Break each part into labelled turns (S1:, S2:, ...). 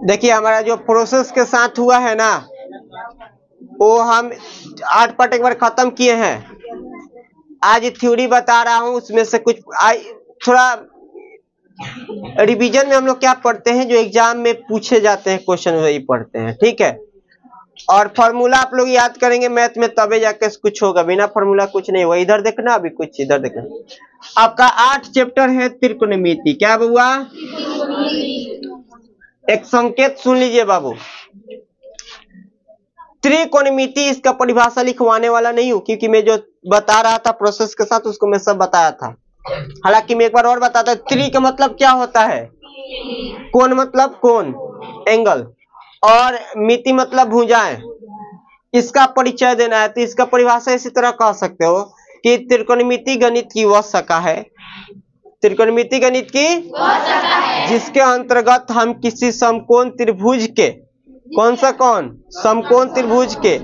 S1: देखिए हमारा जो प्रोसेस के साथ हुआ है ना, वो हम 8 पार्ट एक बार खत्म किए हैं। आज थ्योरी बता रहा हूं, उसमें से कुछ थोड़ा रिवीजन में हम लोग क्या पढ़ते हैं, जो एग्जाम में पूछे जाते हैं क्वेश्चन वही पढ़ते हैं, ठीक है। और फॉर्मूला आप लोग याद करेंगे मैथ में, तबे जाके कुछ होगा, बिना फॉर्मूला कुछ नहीं होगा। इधर देखना, अभी कुछ इधर देखना। आपका 8 चैप्टर है त्रिकोणमिति। क्या हुआ? एक संकेत सुन लीजिए बाबू, त्रिकोणमिति इसका परिभाषा लिखवाने वाला नहीं हूं, क्योंकि मैं जो बता रहा था प्रोसेस के साथ उसको मैं सब बताया था। हालांकि मैं एक बार और बताता हूं, त्रि का मतलब क्या होता है? कोण मतलब कोण, एंगल, और मिति मतलब भुजाएं। इसका परिचय देना है, तो इसका परिभाषा इसी तरह कह सकते हो कि त्रिकोणमिति गणित की वह शाखा है, त्रिकोणमिति गणित की वह शाखा है जिसके अंतर्गत हम किसी समकोण त्रिभुज के, कौन सा कोण? समकोण त्रिभुज के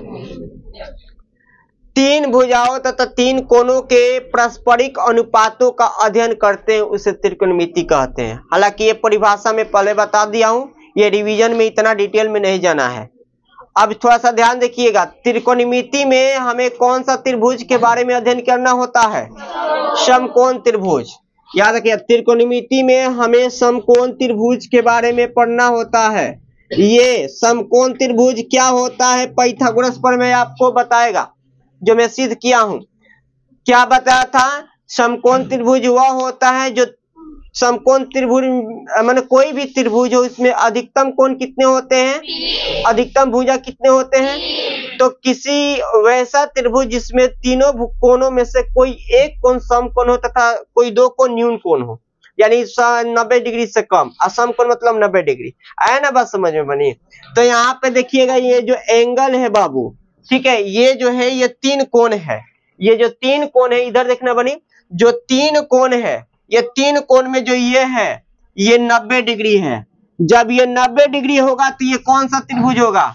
S1: 3 भुजाओं तथा 3 कोणों के पारस्परिक अनुपातों का अध्ययन करते हैं, उसे त्रिकोणमिति कहते हैं। हालांकि ये परिभाषा में पहले बता दिया हूं, ये रिवीजन में इतना डिटेल में नहीं जाना है। अब थोड़ा सा ध्यान देखिएगा, त्रिकोणमिति में हमें कौन सा त्रिभुज के बारे में अध्ययन करना होता है? समकोण त्रिभुज। याद रखिए, त्रिकोणमिति में हमें समकोण त्रिभुज के बारे में पढ़ना होता है। ये समकोण त्रिभुज क्या होता है, पाइथागोरस प्रमेय आपको बताएगा, जो मैं सिद्ध किया हूं। क्या बताया था? समकोण त्रिभुज वह होता है जो समकोण त्रिभुज माने कोई भी त्रिभुज हो, इसमें अधिकतम कोण कितने होते हैं, अधिकतम भुजा कितने होते हैं। तो किसी वैसा त्रिभुज जिसमें तीनों कोणों में से कोई एक कोण समकोण हो तथा कोई 2 कोण न्यून कोण हो, यानी 90 डिग्री से कम। असमकोण मतलब 90 डिग्री। आया ना बात समझ में बनी? तो यहाँ पे देखिएगा, ये जो एंगल है बाबू, ठीक है, ये जो है ये 3 कोण है। ये जो 3 कोण है, इधर देखना बनी, जो 3 कोण है, ये 3 कोण में जो ये है ये 90 डिग्री है। जब ये 90 डिग्री होगा तो ये कौन सा त्रिभुज होगा?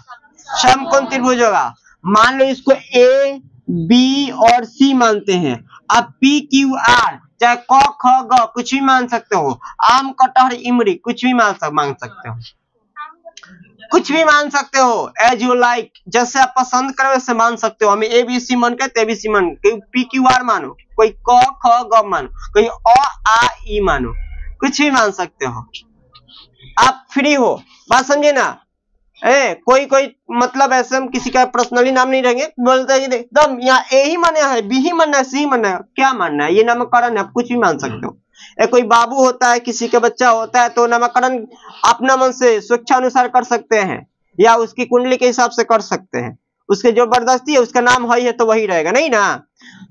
S1: समकोण त्रिभुज होगा। मान लो इसको ए, बी और सी मानते हैं। अब पी, क्यू, आर, चाहे क, ख, ग कुछ भी मान सकते हो, आम, कटहर, इमली कुछ भी मान सकते हो, कुछ भी मान सकते हो, एज यू लाइक, जैसे आप पसंद करो वैसे मान सकते हो। हमें ए बी सी मन के बी सी मन, कोई पी क्यू आर मानो, कोई क ख ग मानो, कोई अ आ ई मानो, कुछ भी मान सकते हो, आप फ्री हो। बात समझे ना? कोई मतलब ऐसे हम किसी का पर्सनली नाम नहीं रहेंगे, बोलते हैं एकदम यहाँ ए ही मानना है, बी ही मानना है, सी ही मानना है, क्या मानना है, ये नामकरण है, आप कुछ भी मान सकते हो। कोई बाबू होता है, किसी का बच्चा होता है, तो नामकरण अपना मन से स्वेच्छानुसार कर सकते हैं, या उसकी कुंडली के हिसाब से कर सकते हैं। उसके जबरदस्ती है, उसका नाम है तो वही रहेगा, नहीं ना?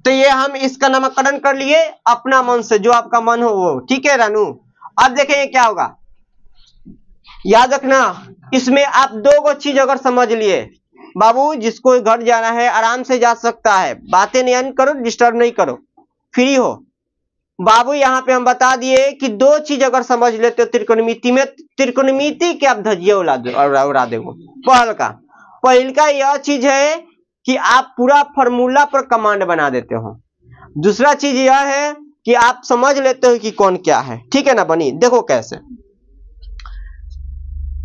S1: तो ये हम इसका नामकरण कर लिए अपना मन से, जो आपका मन हो वो, ठीक है रानू? अब देखेंगे क्या होगा, याद रखना, इसमें आप 2 चीज अगर समझ लिए बाबू, जिसको घर जाना है आराम से जा सकता है, बातें नहीं करो, डिस्टर्ब नहीं करो, फ्री हो बाबू। यहाँ पे हम बता दिए कि 2 चीज अगर समझ लेते हो त्रिकोणमिति में, त्रिकोणमिति के आप धज्जिया उड़ा देगो। पहल का यह चीज है कि आप पूरा फॉर्मूला पर कमांड बना देते हो। दूसरा चीज यह है कि आप समझ लेते हो कि कौन क्या है, ठीक है ना बनी? देखो कैसे,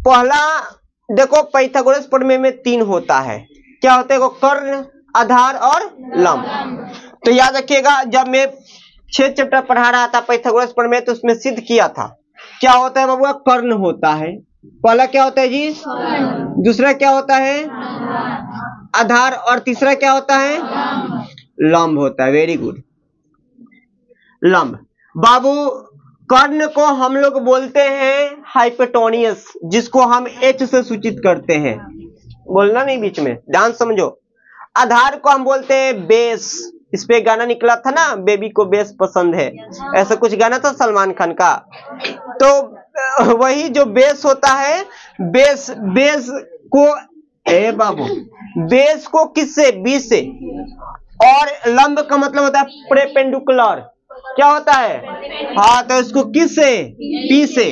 S1: पहला देखो, पाइथागोरस प्रमेय में 3 होता है। क्या होता है? कर्ण, आधार और लंब। तो याद रखिएगा, जब मैं 6 चैप्टर पढ़ा रहा था पाइथागोरस प्रमेय, तो उसमें सिद्ध किया था। क्या होता है बाबू? कर्ण होता है। पहला क्या होता है जी? दूसरा क्या होता है? आधार। और तीसरा क्या होता है? लंब होता है। वेरी गुड, लंब। बाबू कर्ण को हम लोग बोलते हैं हाइपोटेन्यूस, जिसको हम H से सूचित करते हैं, बोलना नहीं बीच में, ध्यान समझो। आधार को हम बोलते हैं बेस। इस पे गाना निकला था ना, बेबी को बेस पसंद है, ऐसा कुछ गाना था सलमान खान का। तो वही जो बेस होता है, बेस को बाबू, बेस को किससे? बी से। और लंब का मतलब होता है परपेंडिकुलर। क्या होता है? हाँ, तो इसको किस से? पी से।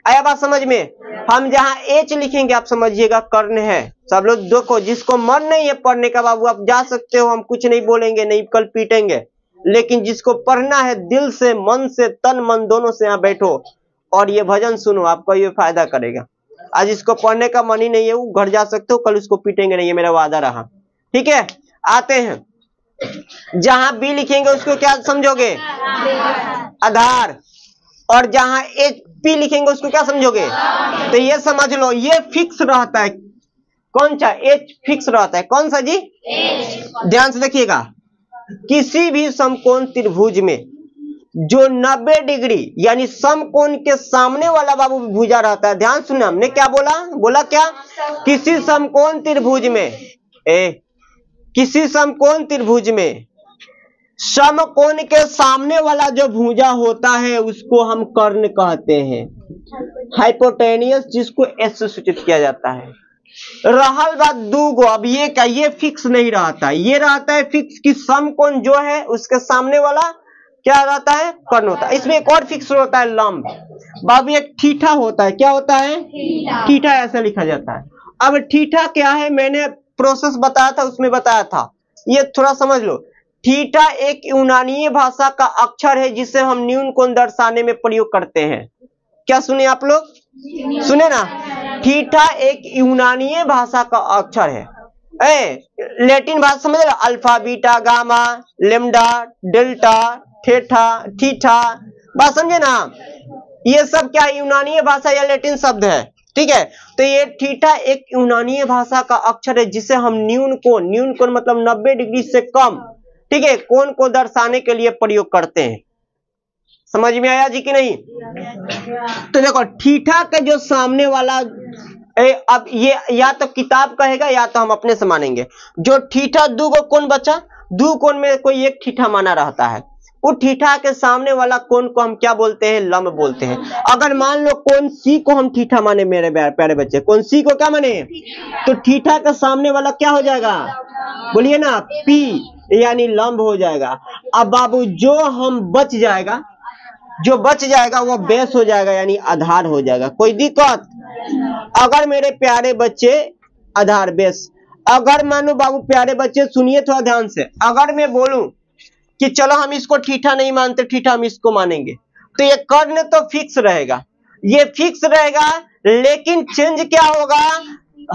S1: आया बात समझ में? हम जहां H लिखेंगे आप समझिएगा कर्ण है। सब लोग देखो, जिसको मन नहीं है पढ़ने का बाबू, आप जा सकते हो, हम कुछ नहीं बोलेंगे, नहीं कल पीटेंगे, लेकिन जिसको पढ़ना है दिल से, मन से, तन मन दोनों से यहाँ बैठो और ये भजन सुनो, आपको ये फायदा करेगा। आज इसको पढ़ने का मन ही नहीं है, वो घर जा सकते हो, कल उसको पीटेंगे नहीं, ये मेरा वादा रहा। ठीक है, आते हैं, जहां बी लिखेंगे उसको क्या समझोगे? आधार। और जहां एच पी लिखेंगे उसको क्या समझोगे? तो ये समझ लो, ये फिक्स रहता है। कौन सा? एच फिक्स रहता है। कौन सा जी? ध्यान से देखिएगा, किसी भी समकोण त्रिभुज में जो 90 डिग्री यानी समकोण के सामने वाला बाबू भुजा रहता है। ध्यान सुना, हमने क्या बोला? बोला क्या? किसी समकोण त्रिभुज में किसी समकोण त्रिभुज में समकोण के सामने वाला जो भुजा होता है उसको हम कर्ण कहते हैं। हाइपोटेनियस, जिसको एस से सूचित किया जाता है। रहल बात दूगो, अब ये क्या, ये फिक्स नहीं रहता, ये रहता है फिक्स कि समकोण जो है उसके सामने वाला क्या रहता है? कर्ण होता है। इसमें एक और फिक्स होता है लंब। बाबू एक थीटा होता है। क्या होता है? थीटा ऐसा लिखा जाता है। अब थीटा क्या है, मैंने प्रोसेस बताया था, उसमें बताया था, ये थोड़ा समझ लो। थीटा एक यूनानी भाषा का अक्षर है जिसे हम न्यून कोण दर्शाने में प्रयोग करते हैं। क्या सुने आप लोग? सुने ना, थीटा एक यूनानी भाषा का अक्षर है। लैटिन भाषा समझ लो, alpha, beta, gamma, lambda, delta, theta, theta, बात समझे ना? ये सब क्या यूनानी भाषा या लैटिन शब्द है। ठीक है, तो ये थीटा एक यूनानी भाषा का अक्षर है जिसे हम न्यून कोण मतलब 90 डिग्री से कम, ठीक है, कोण को दर्शाने के लिए प्रयोग करते हैं। समझ में आया जी कि नहीं? तो देखो, थीटा का जो सामने वाला, अब ये या तो किताब कहेगा या तो हम अपने से मानेंगे। जो थीटा दूगो कोण बचा, दो कोण में कोई एक थीटा माना रहता है, उस थीटा के सामने वाला कोण को हम क्या बोलते हैं? लंब बोलते हैं। अगर मान लो कोण सी को हम थीटा माने, मेरे प्यारे बच्चे, कोण सी को क्या माने? तो थीटा के सामने वाला क्या हो जाएगा? बोलिए ना, पी, यानी लंब हो जाएगा। अब बाबू जो बच जाएगा वो बेस हो जाएगा, यानी आधार हो जाएगा। कोई दिक्कत? अगर मेरे प्यारे बच्चे आधार बेस, अगर मानो बाबू प्यारे बच्चे सुनिए थोड़ा ध्यान से, अगर मैं बोलूं कि चलो हम इसको थीटा नहीं मानते, थीटा हम इसको मानेंगे, तो ये कर्ण तो फिक्स रहेगा, ये फिक्स रहेगा, लेकिन चेंज क्या होगा?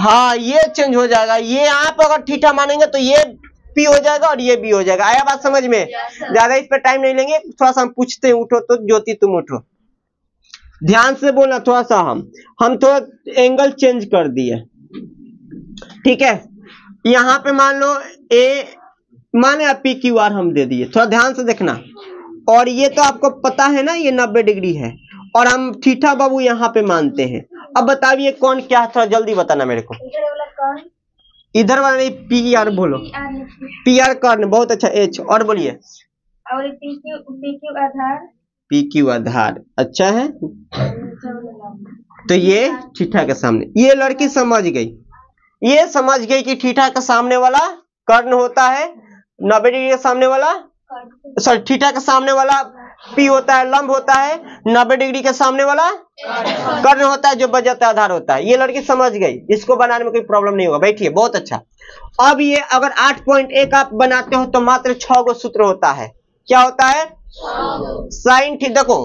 S1: हाँ, ये चेंज हो जाएगा। ये आप अगर थीटा मानेंगे तो ये पी हो जाएगा और ये बी हो जाएगा। आया बात समझ में? ज्यादा इस पर टाइम नहीं लेंगे, थोड़ा सा हम पूछते हैं। उठो तो ज्योति, तुम उठो, ध्यान से बोलना। थोड़ा सा हम थोड़ा एंगल चेंज कर दिए। ठीक है, यहाँ पे मान लो ए माने पी क्यू आर हम दे दिए, थोड़ा ध्यान से देखना। और ये तो आपको पता है ना, ये 90 डिग्री है और हम थीटा बाबू यहाँ पे मानते हैं। अब बताइए कौन क्या है, थोड़ा जल्दी बताना मेरे को। इधर वाला नहीं, पी आर बोलो, पी आर कर्ण, बहुत अच्छा। एच और बोलिए,
S2: और
S1: पी क्यू आधार, अच्छा है। तो ये थीटा के सामने, ये लड़की समझ गई, ये समझ गई कि थीटा के सामने वाला कर्ण होता है, 90 डिग्री के सामने वाला, सॉरी थीटा के सामने वाला पी होता है, लंब होता है, 90 डिग्री के सामने वाला कर्ण होता है, जो बजाता आधार होता है। ये लड़की समझ गई, इसको बनाने में कोई प्रॉब्लम नहीं होगा। बैठिए, बहुत अच्छा। अब ये अगर 8.1 आप बनाते हो तो मात्र 6 गो सूत्र होता है। क्या होता है? Sine theta. देखो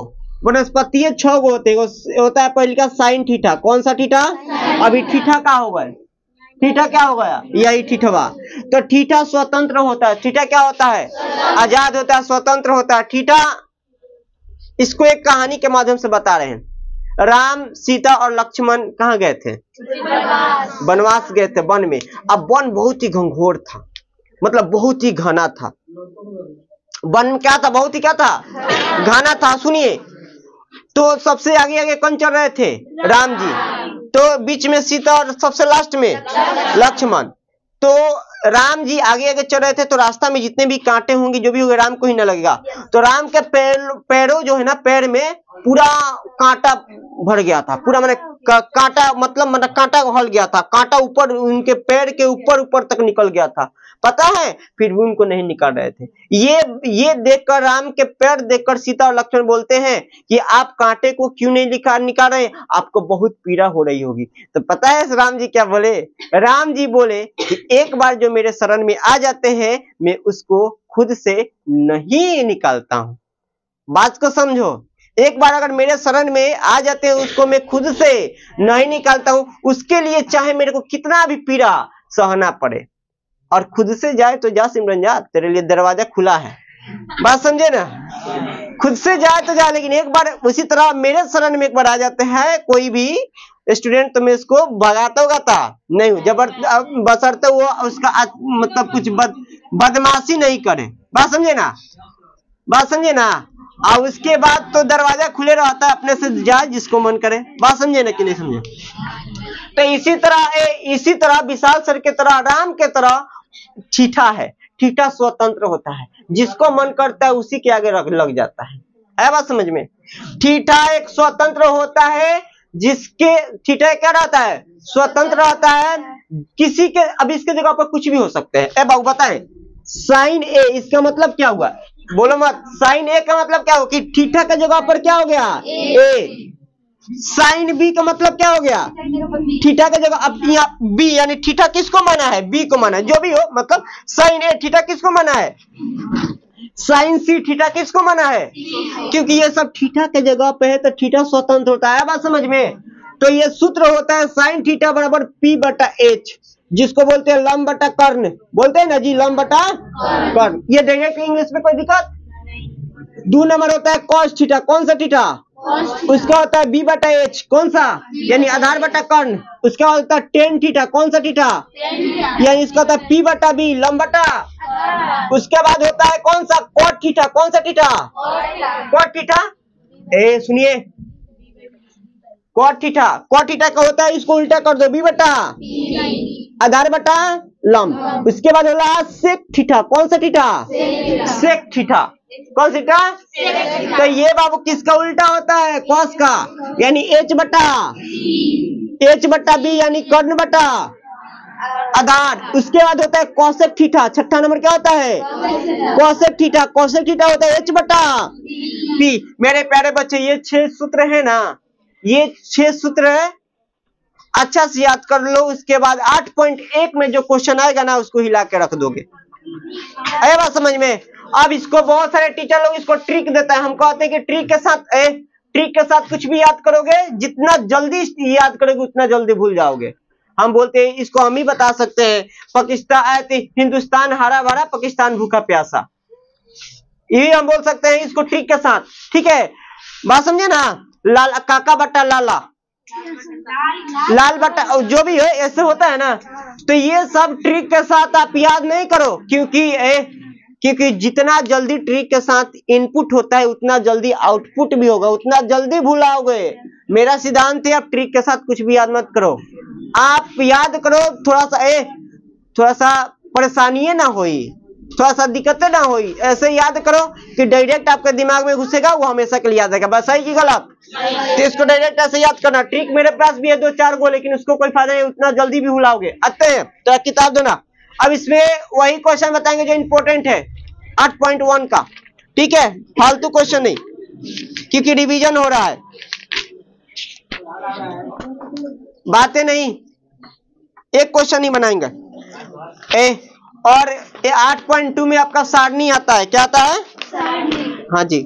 S1: वनस्पति 6 गो होता है। पहले का साइन थीटा, कौन सा थीटा? अभी थीटा का होगा, थीटा क्या हो गया? यही थीटा। तो थीटा स्वतंत्र होता है। थीटा क्या होता है? आजाद होता है, स्वतंत्र होता है थीटा। इसको एक कहानी के माध्यम से बता रहे हैं। राम, सीता और लक्ष्मण कहाँ गए थे? वनवास गए थे, वन में। अब वन बहुत ही घंघोर था, मतलब बहुत ही घना था। वन क्या था? बहुत ही क्या था? घना था। सुनिए, तो सबसे आगे आगे कौन चल रहे थे? राम जी। तो बीच में सीता और सबसे लास्ट में लक्ष्मण। तो राम जी आगे आगे चल रहे थे, तो रास्ता में जितने भी कांटे होंगे, जो भी होंगे, राम को ही न लगेगा। तो राम के पैरों जो है ना, पैर में पूरा कांटा भर गया था, पूरा मैंने कांटा मतलब कांटा हल गया था, कांटा ऊपर उनके पैर के ऊपर तक निकल गया था। पता है, फिर भी उनको नहीं निकाल रहे थे। ये देखकर, राम के पैर देखकर सीता और लक्ष्मण बोलते हैं कि आप कांटे को क्यों नहीं निकाल रहे, आपको बहुत पीड़ा हो रही होगी। तो पता है राम जी क्या बोले? राम जी बोले कि एक बार जो मेरे शरण में आ जाते हैं, मैं उसको खुद से नहीं निकालता हूं। बात को समझो, एक बार अगर मेरे शरण में आ जाते हैं, उसको मैं खुद से नहीं निकालता हूं। उसके लिए चाहे मेरे को कितना भी पीड़ा सहना पड़े। और खुद से जाए तो जा सिमरन जा, तेरे लिए दरवाजा खुला है। बात समझे ना? खुद से जाए तो जा, लेकिन एक बार उसी तरह मेरे शरण में एक बार आ जाते हैं कोई भी स्टूडेंट, तो मैं उसको भगाता नहीं हूं, बशर्ते वो उसका मतलब कुछ बदमाशी नहीं करे। बात समझे ना? बात समझे ना? और उसके बाद तो दरवाजा खुले रहता है, अपने से जाए जिसको मन करे। बात समझे ना कि नहीं समझे? तो इसी तरह विशाल सर के तरह, राम के तरह ठीठा है। ठीठा स्वतंत्र होता है, जिसको मन करता है उसी के आगे लग जाता है बात समझ में? ठीठा एक स्वतंत्र होता है, जिसके ठीठा क्या रहता है? स्वतंत्र रहता है। किसी के, अब इसके जगह पर कुछ भी हो सकते हैं। बाबू बताए, साइन ए इसका मतलब क्या हुआ? बोलो मत। साइन ए का मतलब क्या हो कि ठीठा के जगह पर क्या हो गया? ए। साइन बी का मतलब क्या हो गया? ठीठा के जगह, अब यहाँ बी, यानी ठीठा किसको माना है? बी को माना है। जो भी हो, मतलब साइन ए ठीठा किसको माना है? साइन सी ठीठा किसको माना है? क्योंकि ये सब ठीठा के जगह पे है, तो ठीठा स्वतंत्र होता है। बात समझ में? तो ये सूत्र होता है साइन थीटा बराबर पी बटा एच, जिसको बोलते हैं लंब बटा कर्ण। बोलते हैं ना जी, लंब बटा कर्ण। ये डायरेक्ट इंग्लिश में कोई दिक्कत? 2 नंबर होता है कॉस थीटा। कौन सा थीटा? उसका होता है बी बटा एच। कौन सा? यानी आधार बटा कर्ण। उसका होता है टेन थीटा। कौन सा थीटा? यानी इसका होता है पी बटा बी, लंब बटा। उसके बाद होता है कौन सा? Cot theta. कौन सा थीटा? Cot theta. सुनिए, कॉट थीटा। कॉट थीटा का होता है, इसको उल्टा कर दो, बी बटा आधार बटा लंब। उसके बाद होला सेक थीटा। कौन सा थीटा? Sec theta. कौन सा थीटा? तो ये बाबू किसका उल्टा होता है? कॉस का, यानी एच बटा बी, यानी कर्ण बटा आधार। उसके बाद होता है कॉसेक थीटा। छठा नंबर क्या होता है? Cosec theta. कॉसेक थीटा होता है एच बटा पी। मेरे प्यारे बच्चे, ये 6 सूत्र है ना, ये 6 सूत्र है, अच्छा से याद कर लो। उसके बाद 8.1 में जो क्वेश्चन आएगा ना, उसको हिला के रख दोगे। है बात समझ में? अब इसको बहुत सारे टीचर लोग इसको ट्रिक देता है। हम कहते हैं कि ट्रिक के साथ कुछ भी याद करोगे, जितना जल्दी याद करोगे उतना जल्दी भूल जाओगे। हम बोलते हैं, इसको हम ही बता सकते हैं, हिंदुस्तान हरा भरा, पाकिस्तान भूखा प्यासा। ये हम बोल सकते हैं इसको ट्रिक के साथ। ठीक है, बात समझे ना? लाल काका बट्टा लाला, लाल बट्टा, जो भी है ऐसे होता है ना। तो ये सब ट्रिक के साथ आप याद नहीं करो, क्योंकि जितना जल्दी ट्रिक के साथ इनपुट होता है, उतना जल्दी आउटपुट भी होगा, उतना जल्दी भूलाओगे। मेरा सिद्धांत है, आप ट्रिक के साथ कुछ भी याद मत करो। आप याद करो, थोड़ा सा परेशानी ना होई, थोड़ा सा दिक्कतें ना होई, ऐसे याद करो कि डायरेक्ट आपके दिमाग में घुसेगा, वो हमेशा के लिए याद रहेगा। बस सही की गलत? तो इसको डायरेक्ट ऐसे याद करना। ट्रिक मेरे पास भी है 2-4 गो, लेकिन उसको कोई फायदा नहीं, उतना जल्दी भी भुलाओगे। आते हैं तो किताब दो ना। अब इसमें वही क्वेश्चन बताएंगे जो इंपॉर्टेंट है 8.1 का। ठीक है, फालतू क्वेश्चन नहीं, क्योंकि रिवीजन हो रहा है, बातें नहीं, एक क्वेश्चन ही बनाएंगे। और 8.2 में आपका सारणी आता है। क्या आता है? हाँ जी,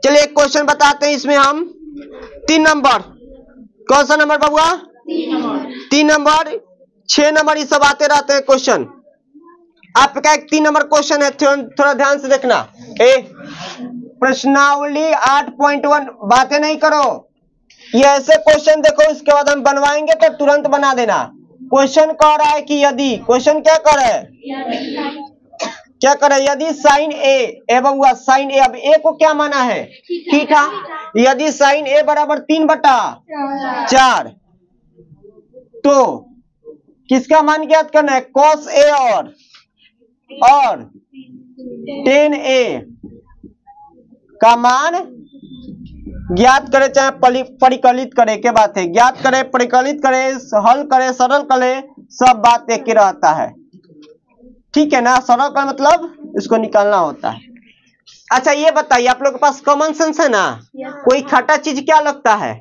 S1: चलिए एक क्वेश्चन बताते हैं। इसमें हम 3 नंबर, कौन सा नंबर बाबुआ? 3 नंबर, 6 नंबर, ये सब आते रहते हैं क्वेश्चन। आपका एक 3 नंबर क्वेश्चन है, थोड़ा ध्यान से देखना। प्रश्नावली 8.1, बातें नहीं करो, ये ऐसे क्वेश्चन देखो, इसके बाद हम बनवाएंगे तो तुरंत बना देना। क्वेश्चन कह रहा है कि यदि, क्वेश्चन क्या कर रहा है? क्या करे? यदि साइन ए बबुआ, साइन ए, अब ए को क्या माना है? थीटा। यदि साइन ए बराबर 3/4, तो किसका मान ज्ञात करना है? कॉस ए और टेन ए का मान ज्ञात करे, चाहे परिकलित करे, के बात है। ज्ञात करे, परिकलित करे, हल करे, सरल करे, सब बात एक ही रहता है, ठीक है ना। सरल का मतलब इसको निकालना होता है। अच्छा ये बताइए, आप लोग के पास कॉमन सेंस है ना? कोई खट्टा चीज क्या लगता है?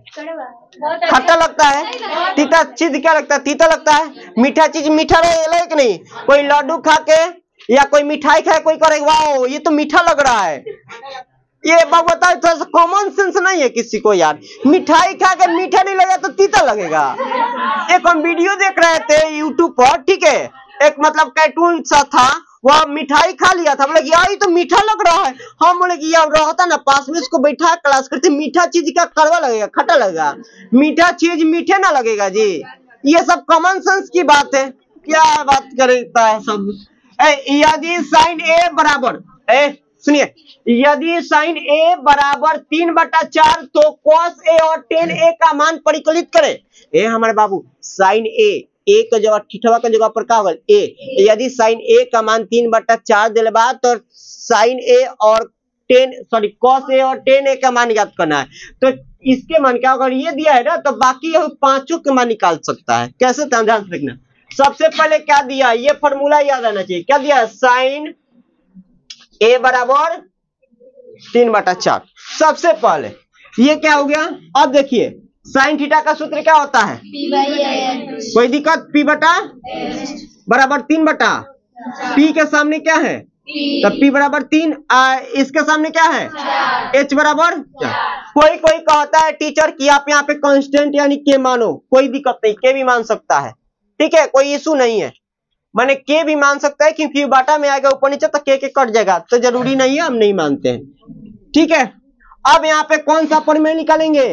S1: खट्टा लगता है। तीता चीज क्या लगता है? तीता लगता है। मीठा चीज मीठा रहेगा कि नहीं? कोई लड्डू खा के या कोई मिठाई खाए, कोई करेगा वाओ ये तो मीठा लग रहा है। ये बात बताओ, थोड़ा सा कॉमन सेंस नहीं है किसी को यार? मिठाई खा के मीठा नहीं लगेगा तो तीता लगेगा। एक हम वीडियो देख रहे थे यूट्यूब पर, ठीक है, एक मतलब कार्टून सा था, वह मिठाई खा लिया था, बोले यार ये तो मीठा लग रहा है। हम बोले कि यार रहता ना पास में, इसको बैठा क्लास करते, मीठा चीज का कड़वा लगेगा, खट्टा लगेगा, मीठा चीज मीठे ना लगेगा जी। ये सब कॉमन सेंस की बात है, क्या बात करता है सब। यदि साइन ए बराबर, सुनिए, यदि साइन ए बराबर 3/4 तो कॉस ए और टेन ए का मान परिकलित करे। ए हमारे बाबू साइन ए का जगह थीटा का जगह पर क्या होगा? ए। यदि साइन ए का मान 3/4 दिले बाद तो साइन ए और कॉस ए और टेन ए का मान याद करना है। तो इसके मान क्या होगा? ये दिया है ना, तो बाकी पांचों के मान निकाल सकता है। कैसे? ध्यान से देखना। सबसे पहले क्या दिया? ये फॉर्मूला याद आना चाहिए। क्या दिया? साइन ए बराबर 3/4। सबसे पहले ये क्या हो गया? अब देखिए साइन थीटा का सूत्र क्या होता है? कोई दिक्कत? P बटा बराबर 3/, P के सामने क्या है? तो P बराबर 3, इसके सामने क्या है? H बराबर। कोई कहता है टीचर कि आप यहाँ पे कांस्टेंट यानी के मानो, कोई दिक्कत नहीं, के भी मान सकता है, ठीक है, कोई इशू नहीं है। माने के भी मान सकता है क्योंकि बाटा में आएगा ऊपर नीचे तो के कट जाएगा, तो जरूरी नहीं है, हम नहीं मानते हैं, ठीक है। अब यहाँ पे कौन सा परिमेय निकालेंगे?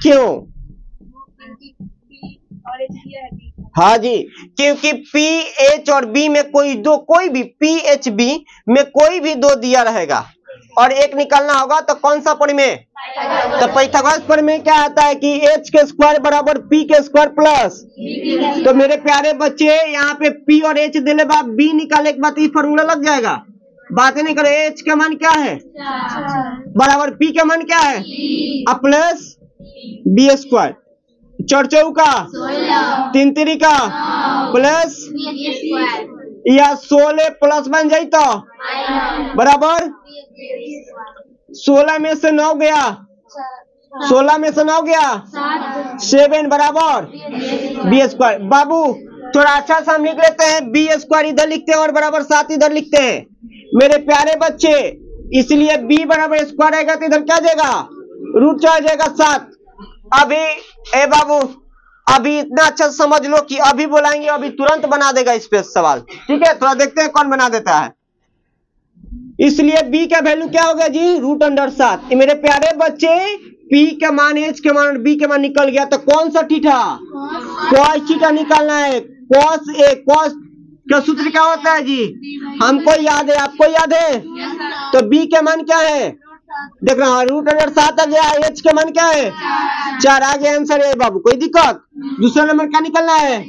S1: क्यों? हाँ जी, क्योंकि पी एच और बी में कोई भी पी एच बी में कोई भी दो दिया रहेगा और एक निकालना होगा, तो कौन सा परिमेय? तो पाइथागोरस परिमेय क्या आता है कि एच के स्क्वायर बराबर पी के स्क्वायर प्लस। तो मेरे प्यारे बच्चे यहाँ पे पी और एच दिले बाद बी निकाले के बाद ये फॉर्मूला लग जाएगा। बातें नहीं करो। एच का मान क्या है? बराबर पी का मान क्या है? प्लस बी स्क्वायर, चौचौ का 3 3 का प्लस या 16 प्लस बन जाए तो बराबर 16 में से 9 गया, 16 में से 9 गया 7 बराबर बी स्क्वायर। बाबू थोड़ा अच्छा सा हम लिख लेते हैं, बी स्क्वायर इधर लिखते हैं और बराबर 7 इधर लिखते हैं मेरे प्यारे बच्चे। इसलिए b बराबर स्क्वायर आएगा तो इधर क्या जाएगा? रूट चला जाएगा 7। अभी ए बाबू अभी इतना अच्छा समझ लो कि अभी बुलाएंगे अभी तुरंत बना देगा इस पे सवाल, ठीक है। थोड़ा देखते हैं कौन बना देता है। इसलिए b का वैल्यू क्या हो गया जी? √7। मेरे प्यारे बच्चे p का मान h के मान b के मान निकल गया, तो कौन सा थीटा? कॉस थीटा निकालना है। कॉस ए कॉस का सूत्र क्या होता है जी? हमको याद है, आपको याद है? तो b के मान क्या है? देख रहा √7 आ गया। h के मान क्या है? 4 आ गया आंसर है बाबू, कोई दिक्कत? दूसरा नंबर क्या निकलना है?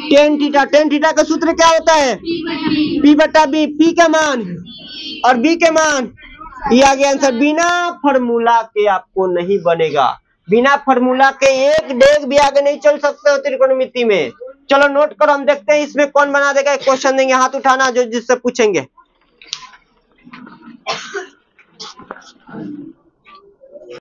S1: टेन थीटा का सूत्र क्या होता है? p बटा b। p का मान और b के मान, ये आ गया आंसर। बिना फॉर्मूला के आपको नहीं बनेगा, बिना फॉर्मूला के एक डेग भी आगे नहीं चल सकते हो त्रिकोणमिति में। चलो नोट करो, हम देखते हैं इसमें कौन बना देगा। एक क्वेश्चन देंगे, हाथ उठाना जो जिससे पूछेंगे।